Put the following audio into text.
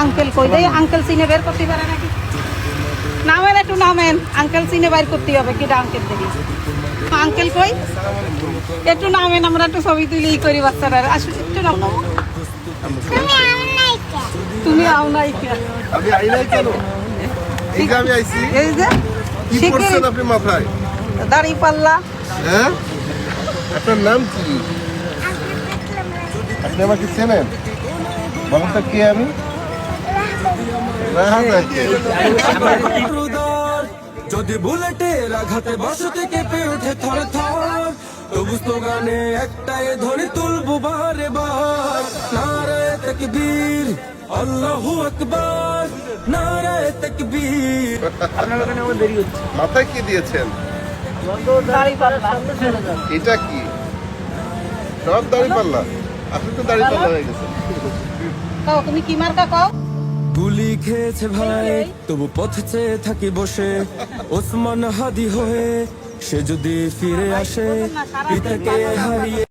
Uncle কই দেই, uncle চিনে বের করতে পারে নাকি? নামেন, একটু নামেন, আঙ্কেল চিনে বের করতে হবে কি আঙ্কেল দেখি। আঙ্কেল কই, একটু নামেন, আমরা একটু ছবি তুলি করি বাচ্চারা। আসুন একটু নাম। তুমি আও নাই কে? আমি আই নাই কেন? এই যে আমি আইছি। এই যে কি করছেন আপনি মাথায়? দাড়ি পাল্লা। হ্যাঁ, আপনার নাম কি? আপনি আমাকে চেনেন? বলেন তো কে আমি? যদি বুলেটের আঘাতে বসতে কেঁপে ওঠে থর থর, তবু স্লোগানে একটাই ধ্বনি তুলবো বারে বার, নারায়ে তাকবীর, আল্লাহু আকবার, নারায়ে তাকবীর। মাথায় কি দিয়েছেন? দাড়ি পাল্লা। এটা কি? সব দাড়ি পাল্লা? আপনি তো দাড়ি পাল্লা হয়ে গেছেন। কও তুমি কি মার্কা কও? গুলি খেয়েছে ভাই, তবু পথ চেয়ে থাকি বসে, ওসমান হাদি হয়ে সে যদি ফিরে আসে, পিতাকে হারিয়ে